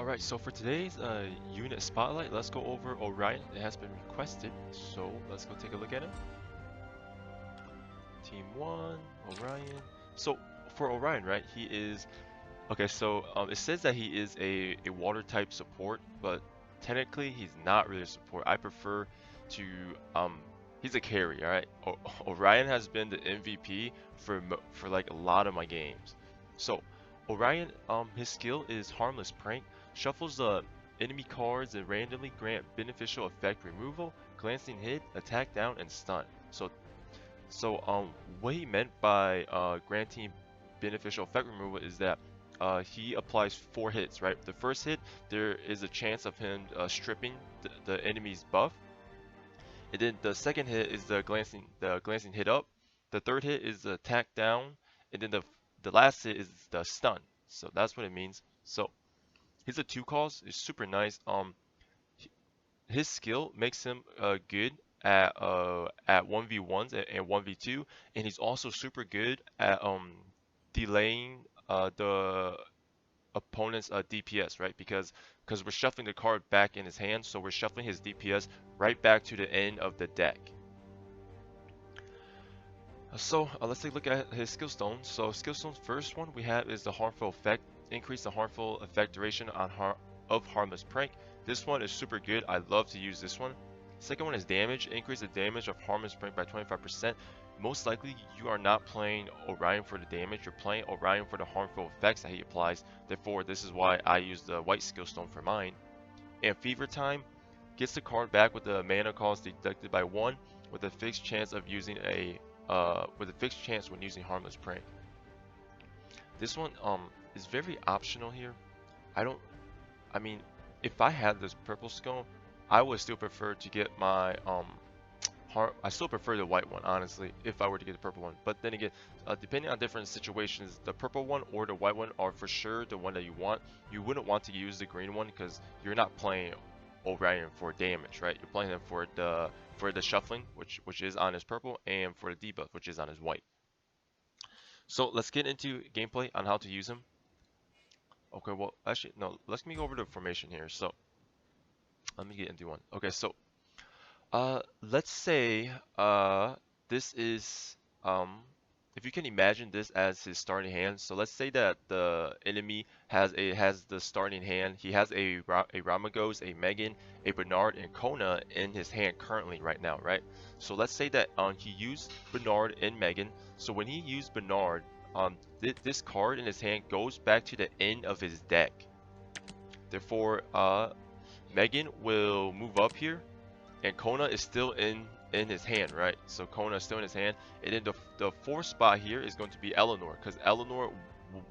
Alright, so for today's unit spotlight, let's go over Orion. It has been requested, so let's go take a look at him. Team 1, Orion. So for Orion, right, he is... Okay, so it says that he is a water type support, but technically he's not really a support. I prefer to... He's a carry, alright? Orion has been the MVP for like a lot of my games. So Orion, his skill is Harmless Prank. Shuffles the enemy cards and randomly grant beneficial effect removal, glancing hit, attack down, and stun. So what he meant by granting beneficial effect removal is that he applies 4 hits, right? The first hit, there is a chance of him stripping the enemy's buff. And then the second hit is the glancing hit up. The third hit is the attack down, and then the last hit is the stun. So that's what it means. So he's a 2 cost. It's super nice. His skill makes him good at 1v1s and 1v2, and he's also super good at delaying the opponent's DPS, right? Because we're shuffling the card back in his hand, so we're shuffling his DPS right back to the end of the deck. So let's take a look at his skill stones. So skill stones, first one we have is the harmful effect. Increase the harmful effect duration of harmless prank. This one is super good. I love to use this one. Second one is damage. Increase the damage of harmless prank by 25%. Most likely you are not playing Orion for the damage. You're playing Orion for the harmful effects that he applies. Therefore, this is why I use the white skill stone for mine. And Fever Time gets the card back with the mana cost deducted by 1 with a fixed chance of using when using harmless prank. This one is very optional here. I mean, if I had this purple skull, I would still prefer to get my I still prefer the white one, honestly, if I were to get the purple one. But then again, depending on different situations, the purple one or the white one are for sure the one that you want. You wouldn't want to use the green one because you're not playing Orion for damage, right? You're playing him for the shuffling, which is on his purple, and for the debuff, which is on his white. So let's get into gameplay on how to use him. Okay, well, actually, no, let me go over the formation here. So let me get into one. Okay, so let's say this is if you can imagine this as his starting hand. So let's say that the enemy has the starting hand. He has a Ramagos, a Megan, a Bernard, and Kona in his hand currently right now, right? So let's say that he used Bernard and Megan. So when he used Bernard, this card in his hand goes back to the end of his deck. Therefore, Megan will move up here, and Kona is still in his hand, right? So Kona is still in his hand, and then the 4th spot here is going to be Eleanor, because Eleanor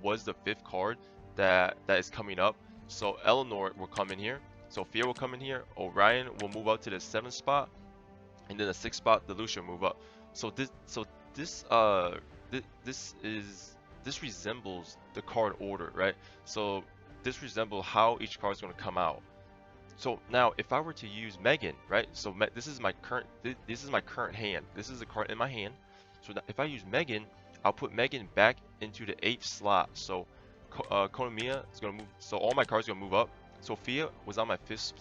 was the 5th card that is coming up. So Eleanor will come in here, Sophia will come in here, Orion will move up to the 7th spot, and then the 6th spot, the Lucia move up. So this resembles the card order, right? So this resembles how each card is going to come out. So now, if I were to use Megan, right? So this is my current hand. This is the card in my hand. So if I use Megan, I'll put Megan back into the 8th slot. So Konomiya is gonna move. So all my cards are gonna move up. Sophia was on my fifth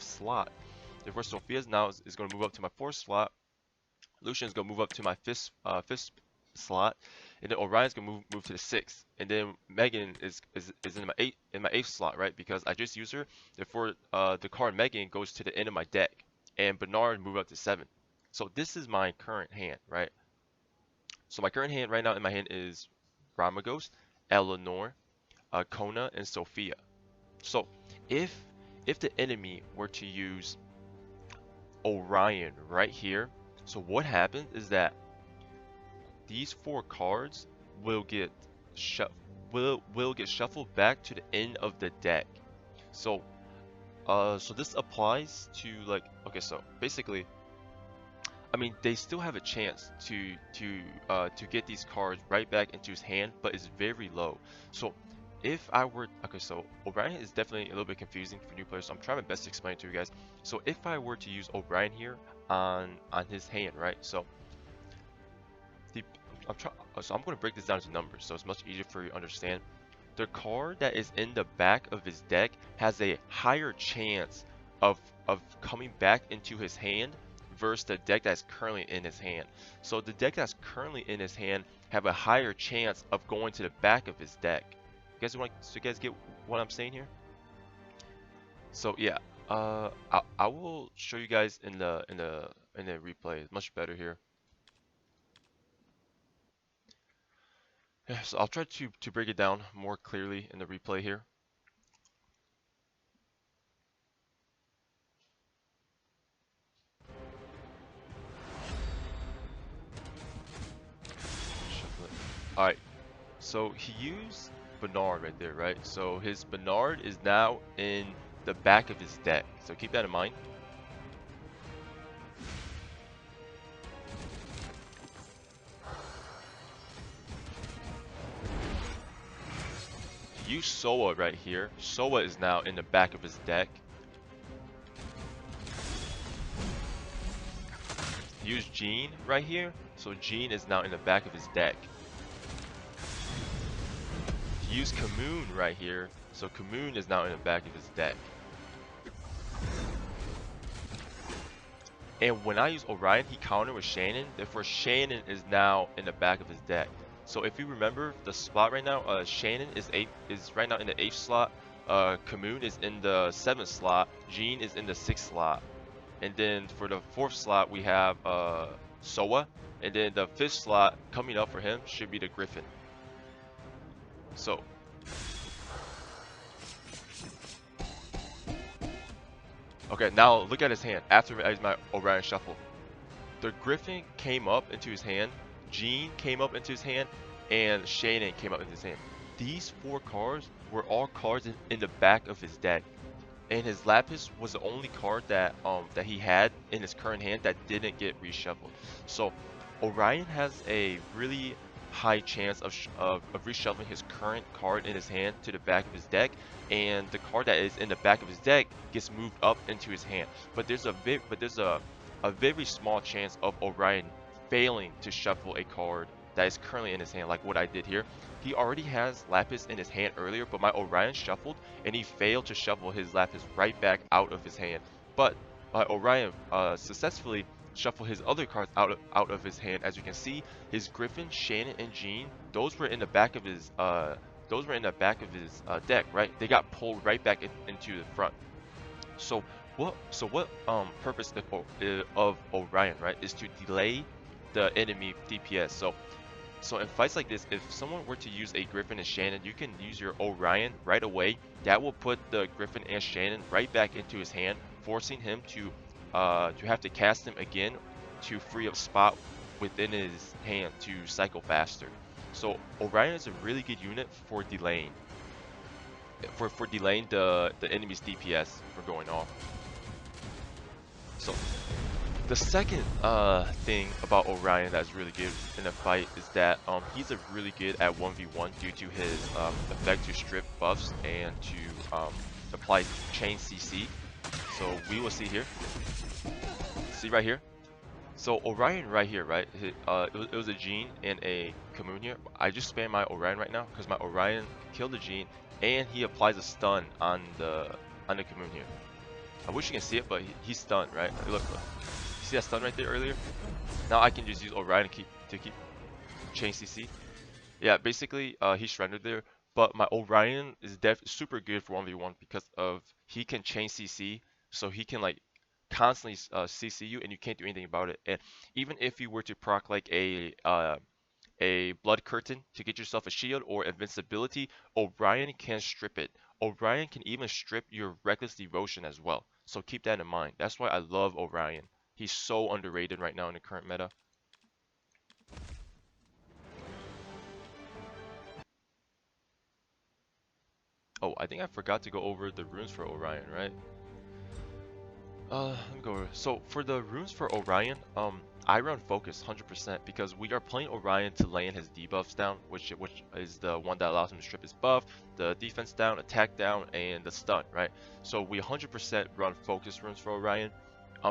slot. Therefore, Sophia's now is gonna move up to my 4th slot. Lucian's gonna move up to my 5th slot, and then Orion's gonna move to the 6th, and then Megan is in my 8th slot, right? Because I just used her. Therefore, the card Megan goes to the end of my deck, and Bernard move up to 7. So this is my current hand, right? So my current hand right now in my hand is Ramagos, Eleanor, Kona, and Sophia. So if the enemy were to use Orion right here, so what happens is that these 4 cards will get shuffled back to the end of the deck. So so this applies to, like, okay, so basically, I mean, they still have a chance to get these cards right back into his hand, but it's very low. So if I were, okay, so Orion is definitely a little bit confusing for new players, so I'm trying my best to explain it to you guys. So if I were to use Orion here on his hand, right? So I'm going to break this down into numbers, so it's much easier for you to understand. the card that is in the back of his deck has a higher chance of coming back into his hand versus the deck that's currently in his hand. So the deck that's currently in his hand have a higher chance of going to the back of his deck. You guys get what I'm saying here? So yeah, I will show you guys in the replay. It's much better here. Yeah, so I'll try to break it down more clearly in the replay here. All right, so he used Bernard right there, right? So his Bernard is now in the back of his deck. So keep that in mind. Use Soa right here. Soa is now in the back of his deck. Use Jean right here. So Jean is now in the back of his deck. Use Kamoon right here. So Kamoon is now in the back of his deck. And when I use Orion, he countered with Shannon. Therefore, Shannon is now in the back of his deck. So if you remember the spot right now, Shannon is right now in the 8th slot. Kamoon is in the 7th slot. Jean is in the 6th slot. And then for the 4th slot, we have Soa. And then the 5th slot coming up for him should be the Griffin. So okay, now look at his hand after I used my Orion shuffle. The Griffin came up into his hand, Jean came up into his hand, and Shannon came up into his hand. These 4 cards were all cards in the back of his deck. And his Lapis was the only card that he had in his current hand that didn't get reshuffled. So Orion has a really high chance of reshuffling his current card in his hand to the back of his deck, and the card that is in the back of his deck gets moved up into his hand. But there's a very small chance of Orion failing to shuffle a card that is currently in his hand, like what I did here. He already has Lapis in his hand earlier, but my Orion shuffled, and he failed to shuffle his Lapis right back out of his hand. But my Orion successfully shuffled his other cards out of his hand. As you can see, his Griffin, Shannon, and Jean, those were in the back of his deck, right? They got pulled right back into the front. So what purpose of Orion, right, is to delay the enemy DPS. So in fights like this, if someone were to use a Griffin and Shannon, you can use your Orion right away. That will put the Griffin and Shannon right back into his hand, forcing him to have to cast him again to free up spot within his hand to cycle faster. So Orion is a really good unit for delaying the enemy's DPS for going off. So the second thing about Orion that's really good in a fight is that he's a really good at 1v1 due to his effect to strip buffs and to apply chain CC. So we will see here. See right here. So Orion right here, right? It was a Jean and a Kamoon here. I just spam my Orion right now because my Orion killed the Jean and he applies a stun on the Kamoon here. I wish you can see it, but he's stunned, right? Look. See that stun right there earlier? Now I can just use Orion to keep chain CC. Yeah, basically he surrendered there, but my Orion is super good for 1v1 because of he can chain CC, so he can like constantly CC you and you can't do anything about it. And even if you were to proc like a blood curtain to get yourself a shield or invincibility, Orion can strip it. Orion can even strip your reckless devotion as well. So keep that in mind. That's why I love Orion. He's so underrated right now in the current meta. Oh, I think I forgot to go over the runes for Orion, right? Let me go over. So for the runes for Orion, I run focus 100% because we are playing Orion to lay in his debuffs down, which is the one that allows him to strip his buff, the defense down, attack down, and the stun, right? So we 100% run focus runes for Orion.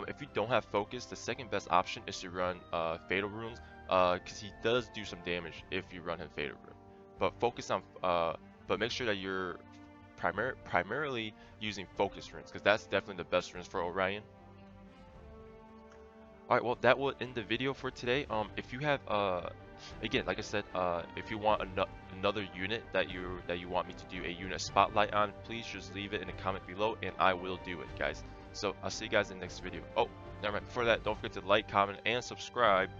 If you don't have focus, the second best option is to run fatal runes, because he does do some damage if you run him fatal rune. But focus on but make sure that you're primarily using focus runes, because that's definitely the best runes for Orion. Alright, well that will end the video for today. If you have again, like I said, if you want another unit that you want me to do a unit spotlight on, please just leave it in the comment below and I will do it, guys. So I'll see you guys in the next video. Oh, never mind. Before that, don't forget to like, comment, and subscribe.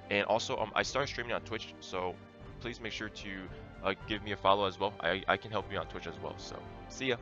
And also, I started streaming on Twitch, so please make sure to give me a follow as well. I can help you on Twitch as well. So see ya.